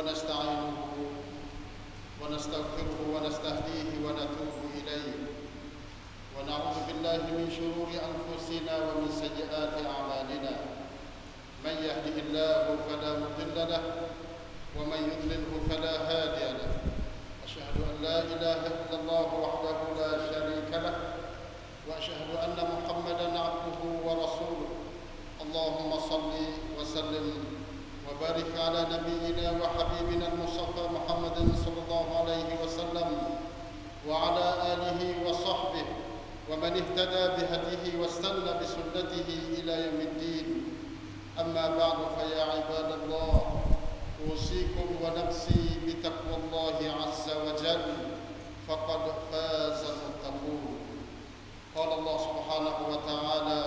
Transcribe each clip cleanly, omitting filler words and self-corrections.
ونستعينه ونستغفره ونستهديه ونتوب إليه ونعوذ بالله من شرور أنفسنا ومن سيئات أعمالنا من يهده الله فلا مضل له ومن يضلله فلا هادي له أشهد أن لا إله إلا الله وحده لا شريك له وأشهد أن محمدا عبده ورسوله اللهم صل وسلم وبارك على نبينا وحبيبنا المصطفى محمد صلى الله عليه وسلم وعلى آله وصحبه ومن اهتدى بهديه واستنى بسنته إلى يوم الدين. أما بعد فيا عباد الله أوصيكم ونفسي بتقوى الله عز وجل فقد فاز المتقون. قال الله سبحانه وتعالى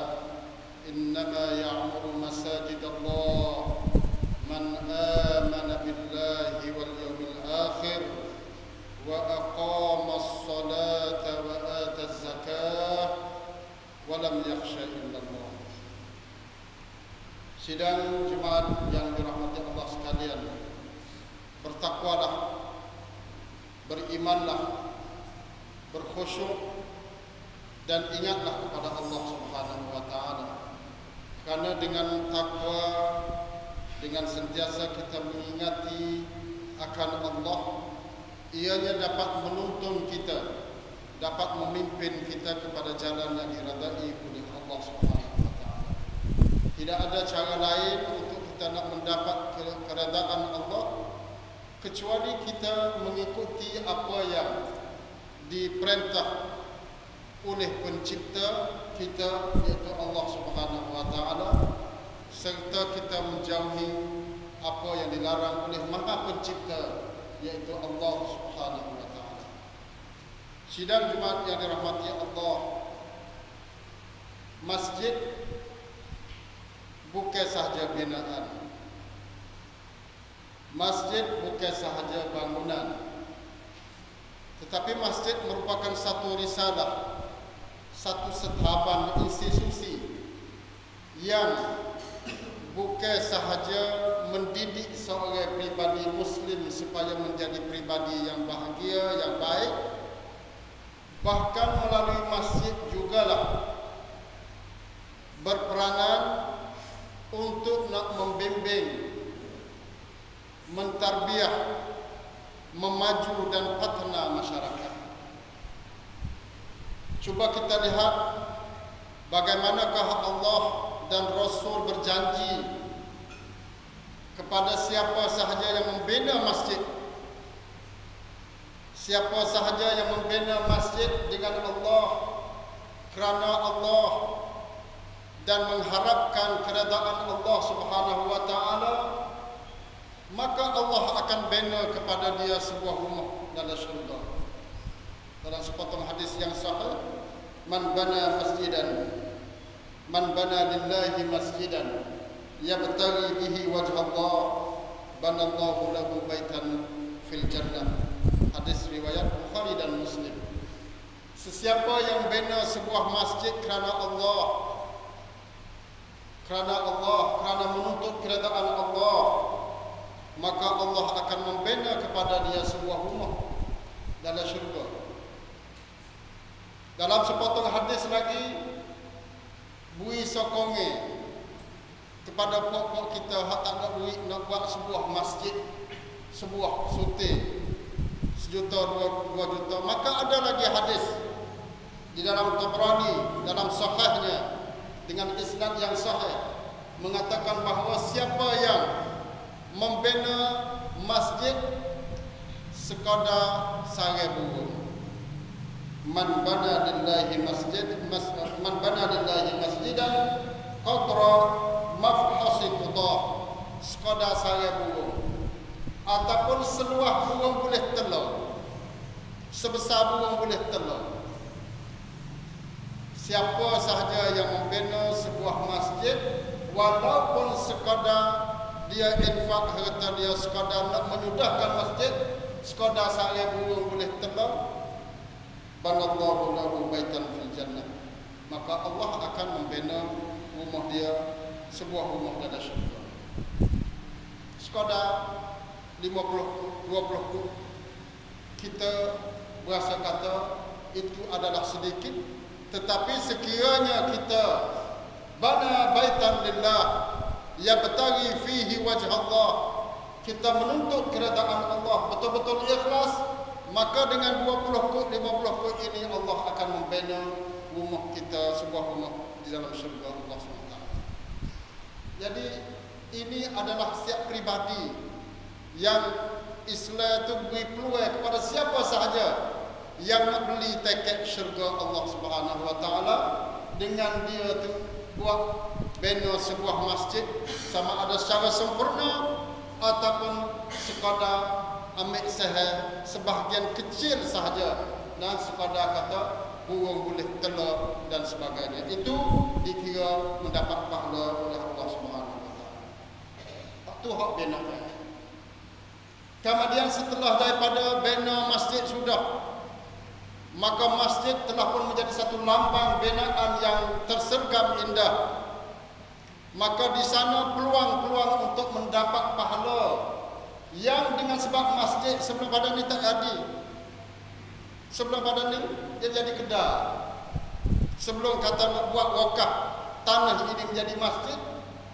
إنما يعمر مساجد الله من آمن بالله واليوم الآخر وأقام الصلاة وآتى الزكاة ولم يخش إلا الله. Sidang jemaat yang dirahmati Allah sekalian, bertakwalah, berimanlah, berkhusyuk dan ingatlah kepada Allah Subhanahu wa taala. Karena dengan takwa, dengan sentiasa kita mengingati akan Allah, ianya dapat menuntun kita, dapat memimpin kita kepada jalan yang diridai oleh Allah Subhanahu wa taala. Tidak ada cara lain untuk kita nak mendapat keridaan Allah kecuali kita mengikuti apa yang diperintah oleh pencipta kita, yaitu Allah Subhanahu wa taala, serta kita menjauhi apa yang dilarang oleh Maha Pencipta, yaitu Allah Subhanahu wa taala. Sidang jemaat yang dirahmati Allah, masjid bukan sahaja binaan, masjid bukan sahaja bangunan, tetapi masjid merupakan satu risalah, satu setaban institusi yang bukan sahaja mendidik seorang pribadi Muslim supaya menjadi pribadi yang bahagia, yang baik, bahkan melalui masjid jugalah berperanan untuk nak membimbing, mentarbiah, memaju dan patna masyarakat. Cuba kita lihat bagaimanakah Allah dan Rasul berjanji kepada siapa sahaja yang membina masjid, siapa sahaja yang membina masjid dengan Allah, kerana Allah dan mengharapkan keredaan Allah Subhanahu wa taala, maka Allah akan bina kepada dia sebuah rumah dalam syurga. Dalam sepotong hadis yang sahih, man bana masjidan, man bana lillahi masjidan yabtaghi bihi wajh Allah, banallahu lahu baitan fil jannah. Hadis riwayat Bukhari dan Muslim. Sesiapa yang bina sebuah masjid kerana Allah, kerana menuntut keredaan Allah, maka Allah akan membina kepada dia sebuah rumah dalam syurga. Dalam sepotong hadis lagi, bui sokonge kepada pokok kita hak tak ada duit nak buat sebuah masjid, sebuah sute 1 juta 2 juta, maka ada lagi hadis di dalam Tabrani dalam sahihnya dengan isnad yang sahih mengatakan bahawa siapa yang membina masjid sekadar sarang burung, man bana lillahi masjidan qadra mafhasi qudah, sekadar sarang burung ataupun seluah burung boleh telur, sebesar burung boleh telur. Siapa sahaja yang membina sebuah masjid, walaupun sekadar dia infak harta dia, sekadar nak menyudahkan masjid, sekadar sarang burung boleh telur, banallahu lahu baitan fil jannah, maka Allah akan membina rumah dia sebuah rumah dalam syurga. Sekadar 20 kut. Kita berasa kata itu adalah sedikit, tetapi sekiranya kita bana baitan lillah yabtaghi fihi wajh Allah, kita menuntut keredaan Allah, betul-betul ikhlas, maka dengan 20 kut, 50 kut ini Allah akan membina rumah kita, sebuah rumah di dalam syurga Allah SWT. Jadi ini adalah setiap pribadi yang Islam itu beri peluang kepada siapa sahaja yang nak beli tiket syurga Allah Subhanahu Wa Taala, dengan dia tu buat bina sebuah masjid, sama ada secara sempurna ataupun sekadar ambil sahih sebahagian kecil sahaja, dan sekadar kata burung boleh telur dan sebagainya, itu dikira mendapat pahala oleh Allah Subhanahu Wa Taala. Itu hak bina. Kemudian setelah daripada bina masjid sudah, maka masjid telah pun menjadi satu lambang binaan yang tersergam indah. Maka di sana peluang-peluang untuk mendapat pahala yang dengan sebab masjid sebelum pada ni tak jadi. Sebelum pada ni dia jadi kedai. Sebelum kata nak buat wakaf tanah ini menjadi masjid,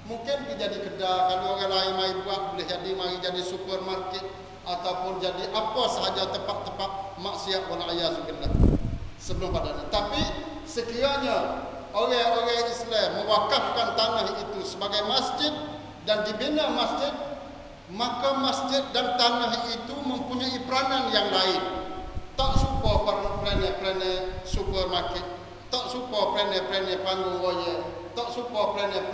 mungkin dia jadi kedai. Kalau orang lain mari buat, boleh jadi mari jadi supermarket ataupun jadi apa sahaja tempat-tempat maksiat wal a'yazubillah sebelum pada ni. Tapi sekiranya orang-orang Islam mewakafkan tanah itu sebagai masjid dan dibina masjid, maka masjid dan tanah itu mempunyai peranan yang lain. Tak suka peranan supermarket, tak suka peranan panggung raya, tak suka peranan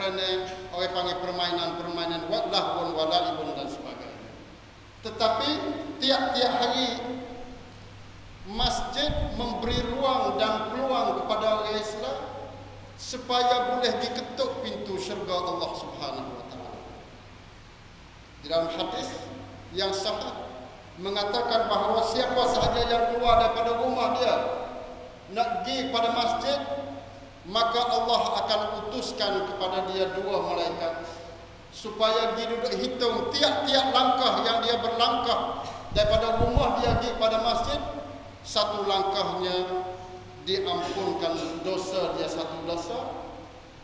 orang panggil permainan-permainan lahun walaibun dan sebagainya. Tetapi tiap-tiap hari masjid memberi ruang dan peluang kepada orang Islam supaya boleh diketuk pintu syurga Allah Subhanahu Wa Taala. Di dalam hadis yang sahih mengatakan bahawa siapa sahaja yang keluar daripada rumah dia nak pergi pada masjid, maka Allah akan utuskan kepada dia 2 malaikat supaya dia duduk hitung tiap-tiap langkah yang dia berlangkah daripada rumah dia pergi pada masjid. Satu langkahnya diampunkan dosa dia, satu dosa,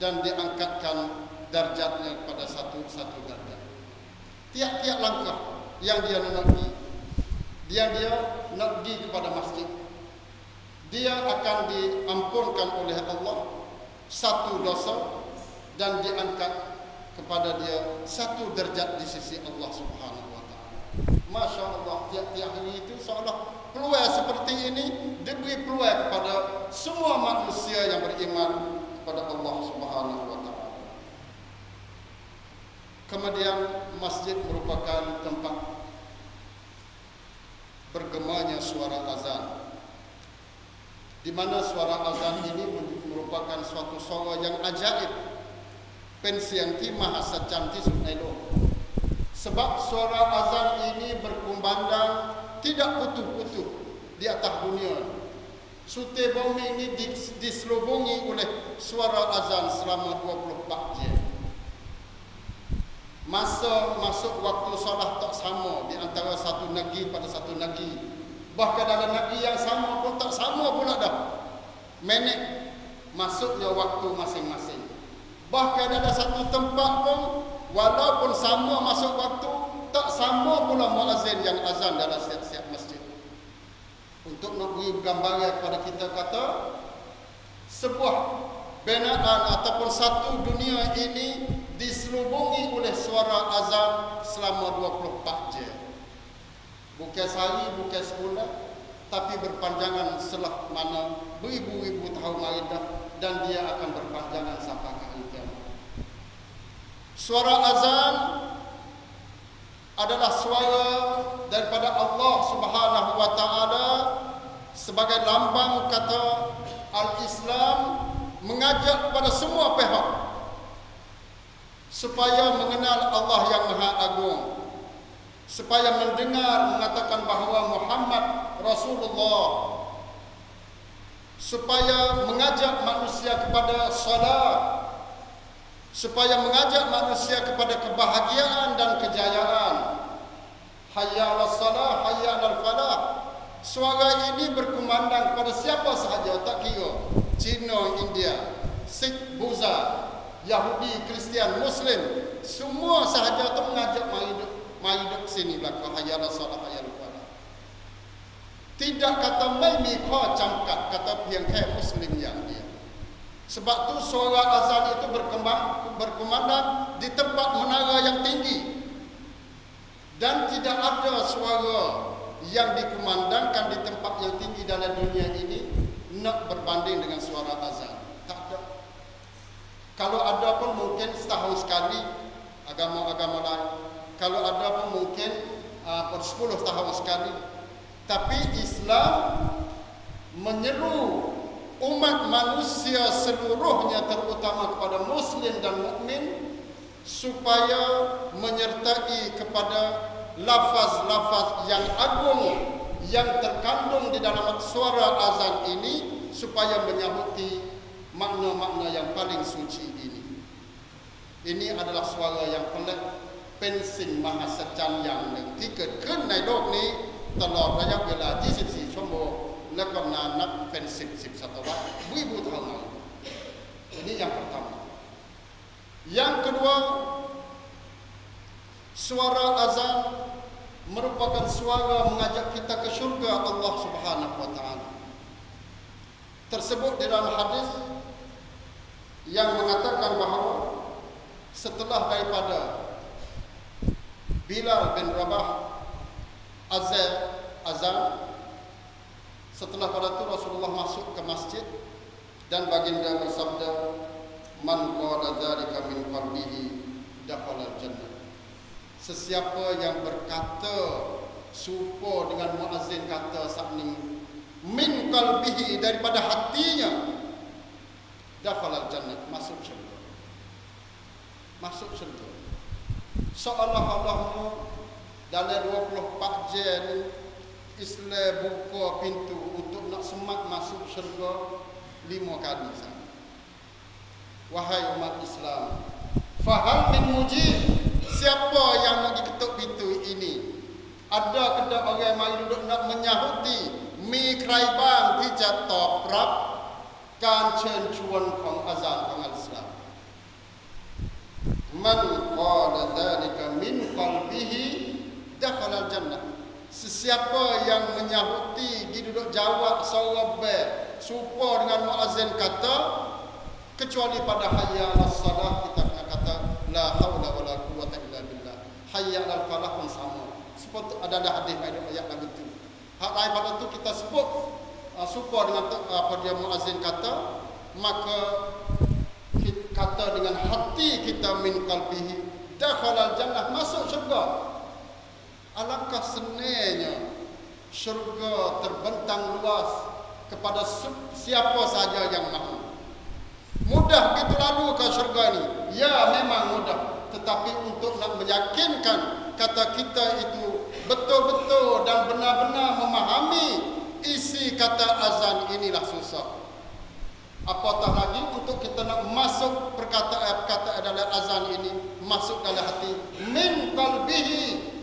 dan diangkatkan darjatnya kepada satu darjat. Tiap-tiap langkah yang dia nak pergi, dia nak pergi kepada masjid, dia akan diampunkan oleh Allah satu dosa dan diangkat kepada dia satu derajat di sisi Allah Subhanahu Wa Taala. Masya Allah, tiap-tiap hari itu seolah peluang seperti ini diberi peluang kepada semua manusia yang beriman kepada Allah Subhanahu Wa Taala. Kemudian masjid merupakan tempat bergemanya suara azan, di mana suara azan ini merupakan suatu suara yang ajaib, pensianti mahasa cantik sunelo. Sebab suara azan ini berkumandang tidak putus-putus di atas dunia. Sute bumi ini diselubungi oleh suara azan selama 24 jam. Masa masuk waktu solat tak sama di antara satu negeri pada satu negeri. Bahkan dalam negeri yang sama pun tak sama pula dah minit masuknya waktu masing-masing. Bahkan ada satu tempat pun walaupun sama masuk waktu, tak sama pula muazzin yang azan dalam setiap masjid. Untuk nak beri gambaran kepada kita kata sebuah binaan ataupun satu dunia ini diselubungi oleh suara azan selama 24 jam. Bukan sehari, bukan sebulan, tapi berpanjangan selah mana beribu-ribu tahun maridah, dan dia akan berpanjangan sampai ke hari kiamat. Suara azan adalah suara daripada Allah Subhanahu Wa Taala sebagai lambang kata Al-Islam, mengajak kepada semua pihak supaya mengenal Allah yang Maha Agung, supaya mendengar mengatakan bahawa Muhammad Rasulullah, supaya mengajak manusia kepada salat, supaya mengajak manusia kepada kebahagiaan dan kejayaan. Suara ini berkumandang kepada siapa sahaja, tak kira Cina, India, Sikh, Buddha, Yahudi, Kristian, Muslim, semua sahaja tu mengajak mari duduk sini belakang hayyalah salat hayyalah falah. Tidak kata mai mi kha camkat, kata พียงแค่ Muslim yang dia. Sebab tu suara azan itu berkumandang di tempat menara yang tinggi. Dan tidak ada suara yang dikumandangkan di tempat yang tinggi dalam dunia ini nak berbanding dengan suara azan. Tak ada. Kalau ada pun mungkin setahun sekali agama-agama lain. Kalau ada pun mungkin per 10 tahun sekali. Tapi Islam menyeru umat manusia seluruhnya, terutama kepada Muslim dan mukmin, supaya menyertai kepada lafaz-lafaz yang agung yang terkandung di dalam suara azan ini, supaya menyahuti makna-makna yang paling suci ini. Ini adalah suara yang pelik, pensing mahasajan yangที่เกิดขึ้นในโลกนี้ตลอดระยะเวลา24 ชั่วโมงและก็นานนับเป็น10 ศตวรรษribu tahun. Ini yang pertama. Yang kedua, suara azan merupakan suara mengajak kita ke syurga Allah Subhanahu wa taala. Tersebut di dalam hadis yang mengatakan bahawa setelah daripada Bilal bin Rabah azan, setelah pada itu Rasulullah masuk ke masjid dan baginda bersabda, man qala dzalika min qalbihi dakhala al-jannah. Sesiapa yang berkata serupa dengan muazzin kata sakni min qalbihi, daripada hatinya, dakhala al-jannah, masuk syurga. Masuk syurga. Seolah-olah dalam 24 jam Islam buka pintu untuk nak semak masuk syurga 5 kali saja. Wahai umat Islam, fahal min mujib, siapa yang nak diketuk pintu ini? Ada kedak orang mari duduk nak menyahuti มีใครบ้างที่จะตอบรับการเชิญชวนของอาจารย์ของอัลอิสลาม Man qala dzalika min qalbihi dakhala al-jannah. Sesiapa yang menyahuti duduk jawab seorang serupa dengan muazzin kata, kecuali pada hayya 'alas salah kita kata la haula wala quwwata illa billah. Hayya 'alal falah pun sama. Seperti ada hadis ayat lagu itu. Hak lain pada itu kita sebut serupa dengan apa dia muazzin kata, maka kata dengan hati kita min qalbihi dakhala al-jannah, masuk syurga. Alangkah senangnya syurga terbentang luas kepada siapa sahaja yang mahu. Mudah begitu lalu ke syurga ini? Ya, memang mudah. Tetapi untuk nak meyakinkan kata kita itu betul-betul dan benar-benar memahami isi kata azan inilah susah. Apatah lagi untuk kita nak masuk perkataan dalam azan ini masuk dalam hati min qalbihi.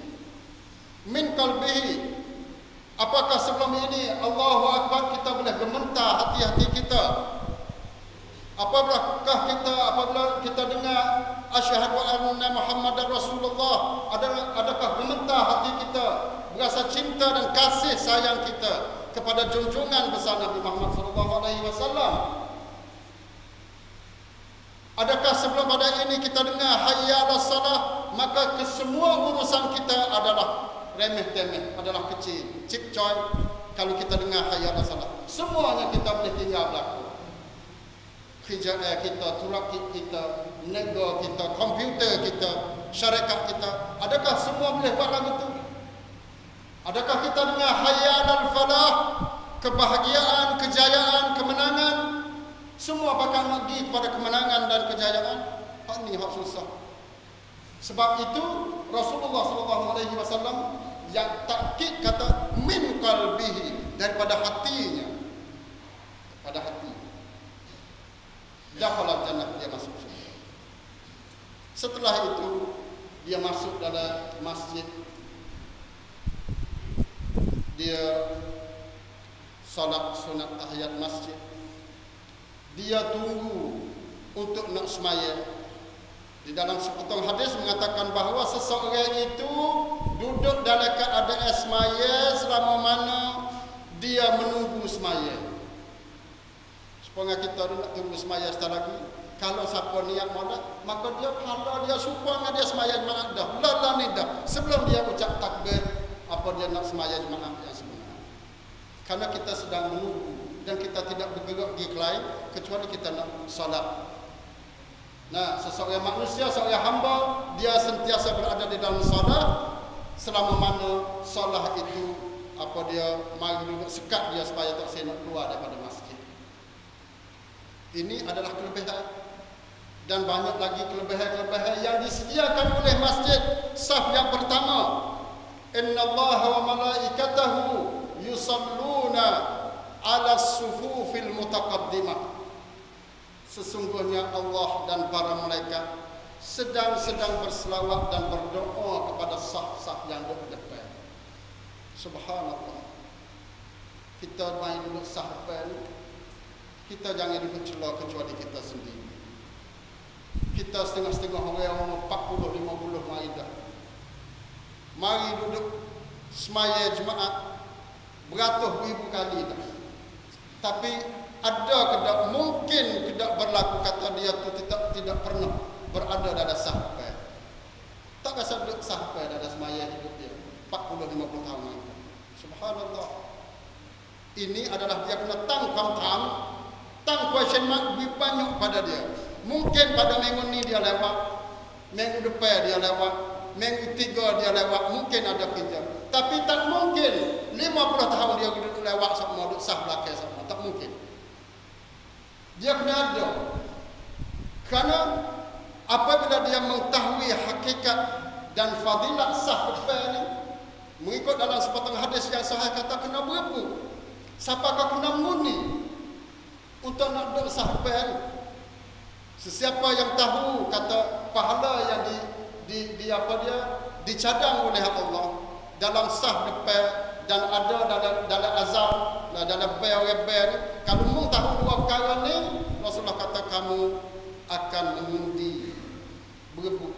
Min qalbihi. Apakah sebelum ini Allahu Akbar kita boleh gementar hati-hati kita? Apabila kita dengar asyhadu anna Muhammadar Rasulullah, adakah gementar hati kita, berasa cinta dan kasih sayang kita kepada junjungan besar Nabi Muhammad sallallahu alaihi wasallam? Adakah sebelum pada ini kita dengar hayya 'alas salah, maka kesemua urusan kita adalah remeh-temeh, adalah kecil, cip coy. Kalau kita dengar hayya 'alas salah, semuanya kita boleh tinggal belakang. Kerja kita, turakib kita, nego kita, komputer kita, syarikat kita, adakah semua boleh buat lagu itu? Adakah kita dengar hayya 'alal falah, kebahagiaan, kejayaan, kemenangan, semua bakal nak pergi kepada kemenangan dan kejayaan? Hak ni hak susah. Sebab itu Rasulullah sallallahu alaihi wasallam yang takkid kata min qalbihi, daripada hatinya, pada hati. Dakhala jannah, dia masuk syurga. Setelah itu dia masuk dalam masjid. Dia solat sunat tahiyat masjid, dia tunggu untuk nak semaya. Di dalam sepotong hadis mengatakan bahawa seseorang itu duduk dalam keadaan semaya selama mana dia menunggu semaya. Supaya kita nak tunggu semaya setelah lagi. Kalau siapa niat malam, maka dia pahala dia supaya dia semaya jemaah dah. Lala ni dah. Sebelum dia ucap takbir, apa dia nak semaya jemaah yang sebenar. Karena kita sedang menunggu dan kita tidak bergerak pergi ke lain kecuali kita nak solat. Nah, seseorang manusia, seorang hamba, dia sentiasa berada di dalam solat selama mana solat itu apa dia mari duduk sekat dia supaya tak nak keluar daripada masjid. Ini adalah kelebihan. Dan banyak lagi kelebihan-kelebihan yang disediakan oleh masjid. Saf yang pertama, innallaha wa malaikatahu yusalluna ala sufufil mutaqaddimah. Sesungguhnya Allah dan para malaikat sedang berselawat dan berdoa kepada saf-saf yang di depan. Subhanallah. Kita main duduk saf depan, kita jangan duduk celah kecuali kita sendiri. Kita setengah-setengah orang 40, 50 mari dah. Mari duduk semaya jemaat beratus ribu kali dah. Tapi ada kedak mungkin kedak berlaku kata dia tu tidak pernah berada dalam sahpai. Tak rasa duduk sahpai dalam semaya hidup dia 40, 50 tahun lagi. Subhanallah. Ini adalah dia kena tang question mark lebih banyak pada dia. Mungkin pada minggu ni dia lewat, minggu depan dia lewat, minggu 3 dia lewat, mungkin ada kerja. Tapi tak mungkin 50 tahun dia duduk lewat sama duduk sah belakang sama, tak mungkin. Dia kena ada. Kerana apabila dia mengetahui hakikat dan fadilat sah depan ni, mengikut dalam sepotong hadis yang sahih kata kena berebu. Siapakah kena muni untuk nak duduk sah depan? Sesiapa yang tahu kata pahala yang dicadang oleh Allah dalam sah depan dan ada dalam azab dalam bel kalau mung tahu dua perkara ni, Rasulullah kata kamu akan mengundi berebut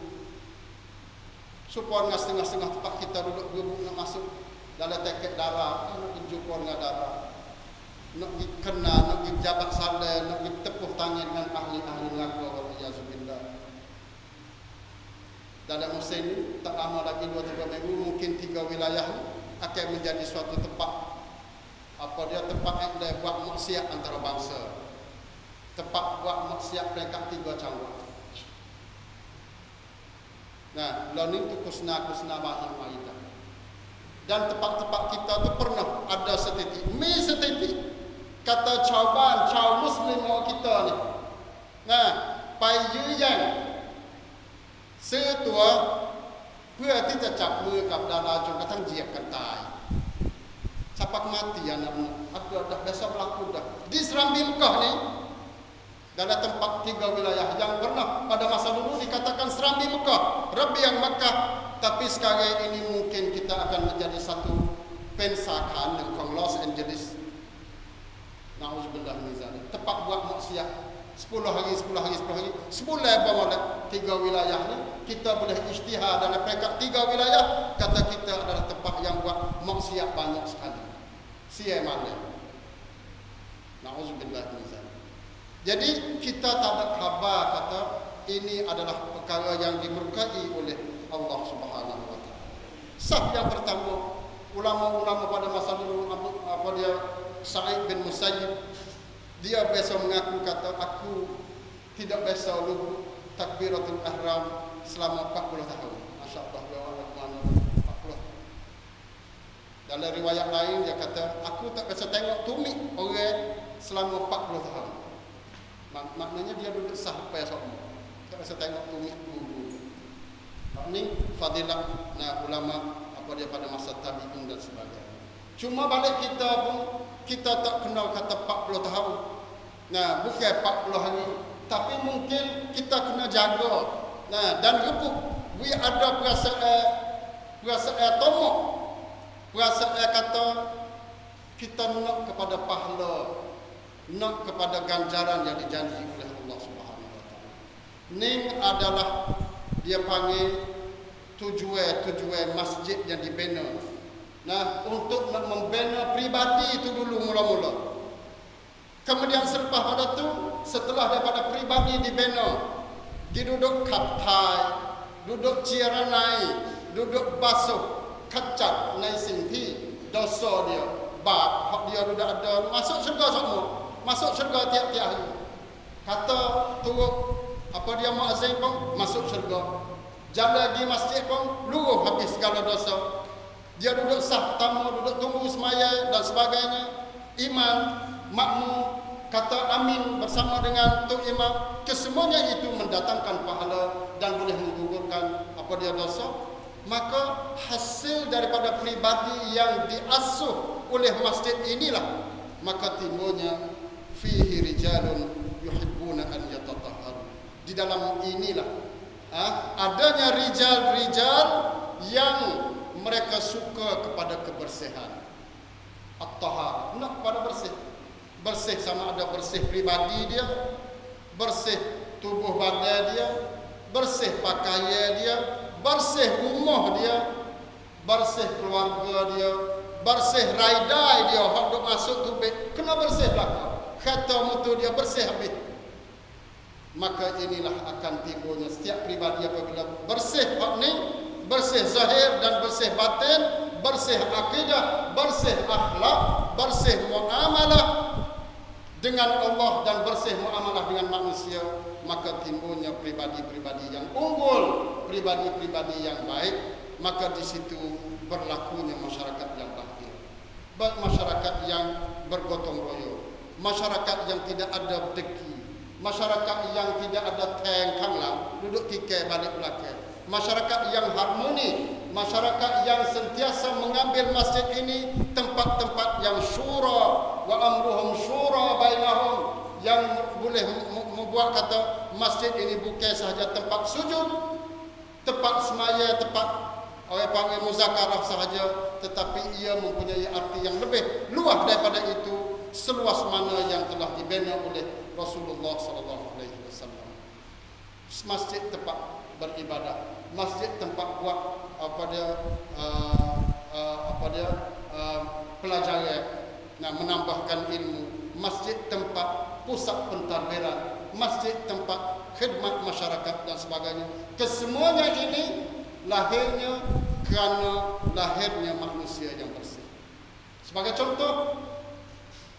supaya dengan setengah-setengah tempat kita duduk berebut nak masuk dalam teket darah, nak jumpa dengan darah, nak pergi kenal, nak pergi jabat salam, nak pergi tepuk tangan dengan ahli-ahli neraka waliyazbillah. Dalam musim ini tak lama lagi 2-3 minggu mungkin 3 wilayah akan menjadi suatu tempat apa dia tempat yang buat maksiat antara bangsa, tempat buat maksiat peringkat 3 canggung. Nah, lalu itu kusna banyak maidah. Dan tempat-tempat kita tu pernah ada setitik, kata cawan muslim orang kita ni. Nah, pai yang setua เพื่อที่จะจับมือกับดาราจนกระทั่งเหยียบกันตาย Sampai kematian ada dah biasa berlaku dah. Di Serambi Mekah ni dalam tempat 3 wilayah yang pernah pada masa dulu dikatakan Serambi Mekah, Rabi yang Mekah, tapi sekarang ini mungkin kita akan menjadi satu pensakan di Los Angeles. Nauzubillah min zalik. Tempat buat maksiat 10 hari, sebulan bawah 3 wilayah ni kita boleh ijtihad dalam peringkat 3 wilayah kata kita adalah tempat yang buat maksiat banyak sekali. Siai malam. Nauzubillah min zalik. Jadi kita tak ada khabar kata ini adalah perkara yang dimurkai oleh Allah Subhanahu wa taala. Saf yang pertama, ulama-ulama pada masa dulu apa dia Sa'id bin Musayyib, dia biasa mengaku kata aku tidak biasa lugu takbiratul ihram selama 40 tahun. Masya-Allah, jawab mana 40. Dalam riwayat lain dia kata aku tak biasa tengok tumit orang selama 40 tahun. Maknanya dia duduk sampai sama. Tak biasa tengok tumit guru. Ini fadilah ulama apa dia pada masa tabi'in dan sebagainya. Cuma balik kita pun kita tak kenal kata 40 tahun. Nah, bukan 40 hari, tapi mungkin kita kena jaga. Nah, dan rebut. We ada perasaan tomak. Perasaan kata kita nak kepada pahala, nak kepada ganjaran yang dijanji oleh Allah Subhanahu wa taala. Ning adalah dia panggil tujuan masjid yang dibina. Nah, untuk nak membina pribadi itu dulu mula-mula. Kemudian selepas pada tu, setelah daripada pribadi dibina, dia duduk kaptai, duduk ciranai, duduk basuh, kacat nai singti, dosa dia, bab hak dia duduk ada, masuk syurga semua, masuk syurga tiap-tiap hari. Kata turut apa dia muazzin pun masuk syurga. Jalan lagi masjid pun luruh habis segala dosa. Dia duduk sah pertama, duduk tunggu semaya dan sebagainya. Imam, makmum, kata amin bersama dengan tok imam. Kesemuanya itu mendatangkan pahala dan boleh menggugurkan apa dia dosa. Maka hasil daripada pribadi yang diasuh oleh masjid inilah, maka timbulnya fihi rijalun yuhibbuna an yatatahharu. Di dalam inilah adanya rijal-rijal yang mereka suka kepada kebersihan. At-tahar, nak pada bersih. Bersih sama ada bersih pribadi dia, bersih tubuh badan dia, bersih pakaian dia, bersih rumah dia, bersih keluarga dia, bersih raidai dia, hak duk masuk tubik, kena bersih belaka. Kata mutu dia bersih habis. Maka inilah akan timbulnya setiap pribadi apabila bersih hak ni, bersih zahir dan bersih batin, bersih akidah, bersih akhlak, bersih muamalah dengan Allah dan bersih muamalah dengan manusia, maka timbulnya pribadi-pribadi yang unggul, pribadi-pribadi yang baik. Maka di situ berlakunya masyarakat yang bahagia, masyarakat yang bergotong royong, masyarakat yang tidak ada deki, masyarakat yang tidak ada teng kanglang duduk tikai balik belakang, masyarakat yang harmoni, masyarakat yang sentiasa mengambil masjid ini tempat-tempat yang syura wa amruhum syura bainahum, yang boleh membuat kata masjid ini bukan sahaja tempat sujud, tempat semaya, tempat orang panggil muzakarah sahaja, tetapi ia mempunyai arti yang lebih luas daripada itu, seluas mana yang telah dibina oleh Rasulullah sallallahu alaihi wasallam. Masjid tempat beribadah, masjid tempat buat pelajaran, menambahkan ilmu, masjid tempat pusat pentadbiran, masjid tempat khidmat masyarakat dan sebagainya. Kesemuanya ini lahirnya kerana lahirnya manusia yang bersih. Sebagai contoh,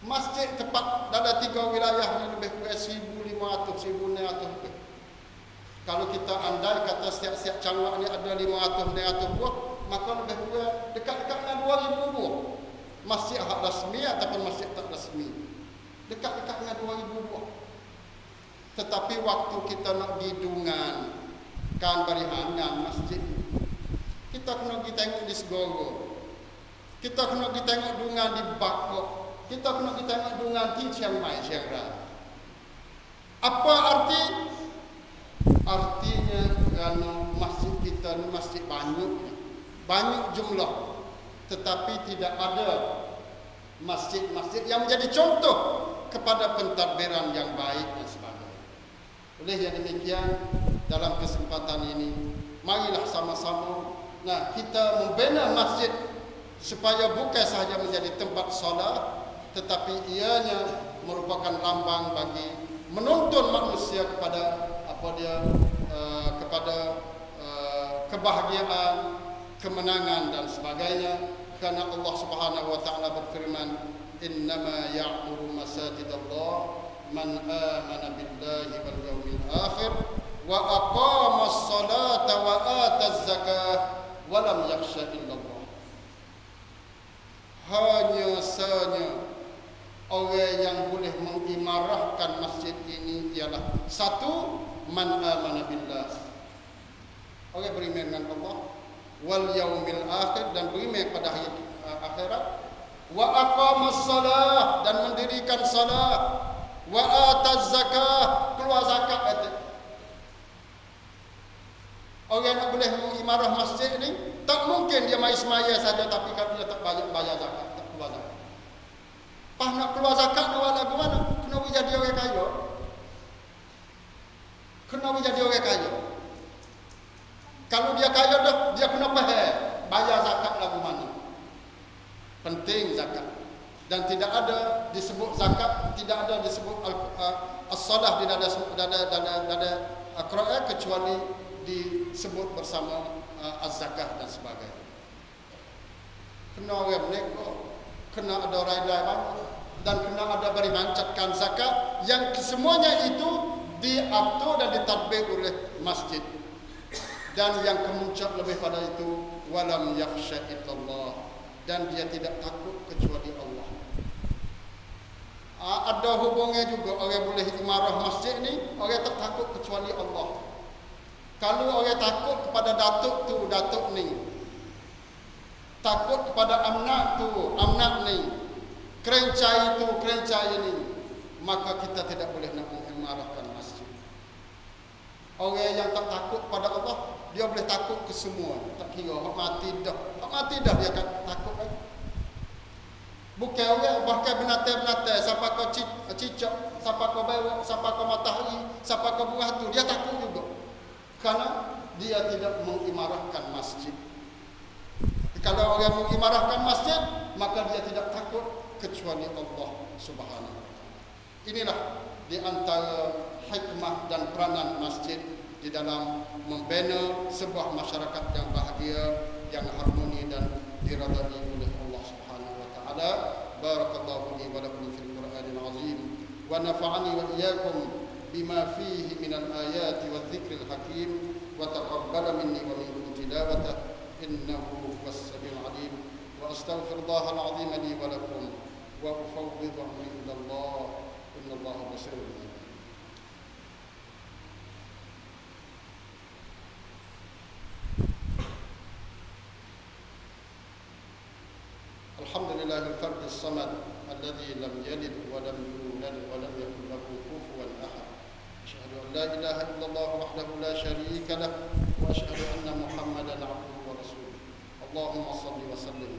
masjid tempat dalam 3 wilayah ni lebih kurang 1,500, 1,600 lebih. Kalau kita andai kata setiap-setiap cangwak ni ada 500-600 buah, maka lebih kurang dekat-dekat dengan 2,000 buah. Masjid hak rasmi ataupun masjid tak rasmi, dekat-dekat dengan 2,000 buah. Tetapi waktu kita nak gidungan kan barihangan masjid, kita kena pergi tengok di Segoro, kita kena pergi tengok dungan di Bangkok, kita kena pergi tengok dungan di Chiang Mai, Chiang Rai. Apa arti? Artinya kerana masjid kita ni masjid banyak jumlah, tetapi tidak ada masjid-masjid yang menjadi contoh kepada pentadbiran yang baik dan sebagainya. Oleh yang demikian, dalam kesempatan ini, marilah sama-sama kita membina masjid supaya bukan sahaja menjadi tempat solat, tetapi ianya merupakan lambang bagi menuntun manusia kepada kebahagiaan, kemenangan dan sebagainya. Karena Allah Subhanahu wa taala berfirman, "Innama ya'muru masajidallah man amana billahi wal yawmil akhir wa aqamas salata wa ataz zakah wa lam yakhsha illallah." Hanya saja orang yang boleh mengimarahkan masjid ini ialah satu, man amana billah, orang beriman dengan Allah, wal yaumil akhir, dan beriman pada hari akhirat, wa aqamas salah, dan mendirikan salat, wa ataz zakah, keluar zakat itu. Orang yang boleh mengimarah masjid ni tak mungkin dia mai semaya saja tapi kalau dia tak bayar zakat, tak keluar zakat. Pas nak keluar zakat awal lagu mana? Kena jadi orang kaya. Kena jadi orang kaya. Kalau dia kaya dah, dia kena bayar zakat lagu mana? Penting zakat. Dan tidak ada disebut zakat, tidak ada disebut as-salah di dalam Al-Quran kecuali disebut bersama az-zakah dan sebagainya. Kena orang menego, kena ada orang lain dan kena ada beri mancatkan zakat yang semuanya itu diatur dan ditadbir oleh masjid. Dan yang kemuncak lebih pada itu walam yakhsha illallah, dan dia tidak takut kecuali Allah. Ada hubungnya juga orang boleh imarah masjid ni, orang tak takut kecuali Allah. Kalau orang takut kepada datuk tu, datuk ni, takut kepada amnak tu, amnak ni, kerencai tu, kerencai ni, maka kita tidak boleh nak mengimarahkan masjid. Orang yang tak takut pada Allah, dia boleh takut ke semua. Tak kira hak mati dah dia akan takut lagi. Bukan orang, bahkan binatang-binatang, siapa kau cicak, siapa kau bewok, siapa kau matahari, siapa kau buah tu, dia takut juga. Kerana dia tidak mengimarahkan masjid. Kalau orang mengimarahkan masjid, maka dia tidak takut kecuali Allah Subhanahu wa taala. Inilah di antara hikmah dan peranan masjid di dalam membina sebuah masyarakat yang bahagia, yang harmoni dan diridai oleh Allah Subhanahu wa taala. Barakallahu li wa lakum fil Qur'anil azim wa nafa'ani wa iyyakum bima fihi minal ayati wadh-dhikril hakim wa taqabbala minni wa minkum tilawatahu innahu huwas samiul alim wa astaghfirullahal azim li wa lakum wa ufawwidu amri ila Allah innallaha basirun bil ibad. Alhamdulillahil fardis samad alladzi lam yalid wa lam yulad wa lam yakul lahu kufuwan ahad. Asyhadu an la ilaha illallah wahdahu la syarika lah wa asyhadu anna Muhammadan abduhu wa rasuluh. Allahumma shalli wa sallim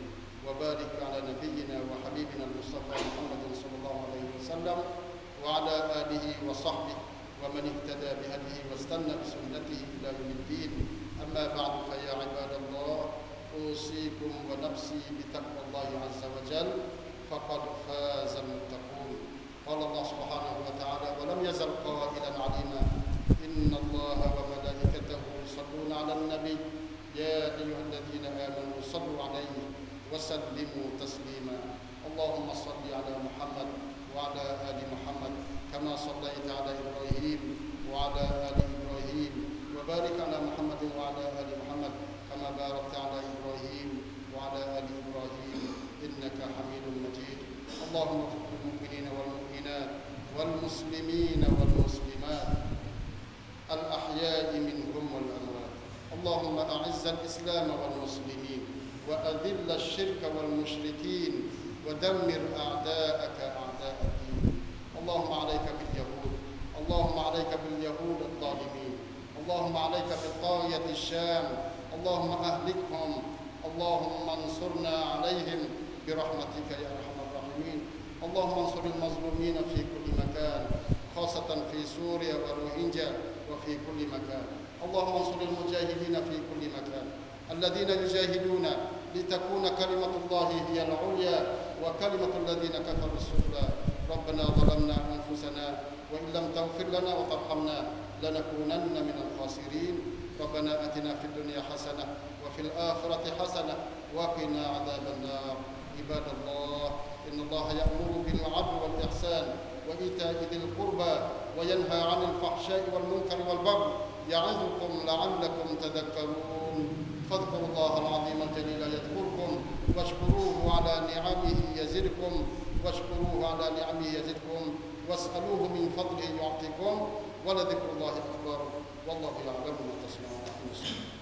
wa barik ala nabiyyina wa habibina al-Mustafa Muhammadin sallallahu alaihi wasallam wa ala alihi wa sahbihi wa man ihtada bi hadihi wa istanna bi sunnatihi ila yaumiddin. Amma ba'du fa ya ibadallah, أوصيكم ونفسي بتقوى الله عز وجل فقد فاز المتقون. قال الله سبحانه وتعالى ولم يزل قائلا عليما إن الله وملائكته يصلون على النبي يا أيها الذين آمنوا صلوا عليه وسلموا تسليما. اللهم صل على محمد وعلى آل محمد كما صليت على إبراهيم وعلى آل إبراهيم وبارك على محمد وعلى آل محمد كما باركت على إبراهيم وعلى آل إبراهيم إنك حميد مجيد. اللهم اغفر للمؤمنين والمؤمنات والمسلمين والمسلمات الأحياء منهم والأموات. اللهم أعز الإسلام والمسلمين وأذل الشرك والمشركين ودمر أعداءك أعداء الدين. اللهم عليك باليهود، اللهم عليك باليهود الظالمين، اللهم عليك بطاغية الشام، اللهم أهلكهم، اللهم انصرنا عليهم برحمتك يا أرحم الراحمين. اللهم انصر المظلومين في كل مكان، خاصة في سوريا والروهينجا وفي كل مكان. اللهم انصر المجاهدين في كل مكان الذين يجاهدون لتكون كلمة الله هي العليا وكلمة الذين كفروا السفلى. ربنا ظلمنا أنفسنا وإن لم تغفر لنا وترحمنا لنكونن من الخاسرين. ربنا آتنا في الدنيا حسنة وفي الآخرة حسنة وقنا عذاب النار. عباد الله، إن الله يأمر بالعدل والإحسان وإيتاء ذي القربى وينهى عن الفحشاء والمنكر والبغي يعظكم لعلكم تذكرون. فاذكروا الله العظيم الجليل يذكركم واشكروه على نعمه يزدكم واسألوه من فضله يعطيكم ولذكر الله أكبر والله يعلم ما تصنعون.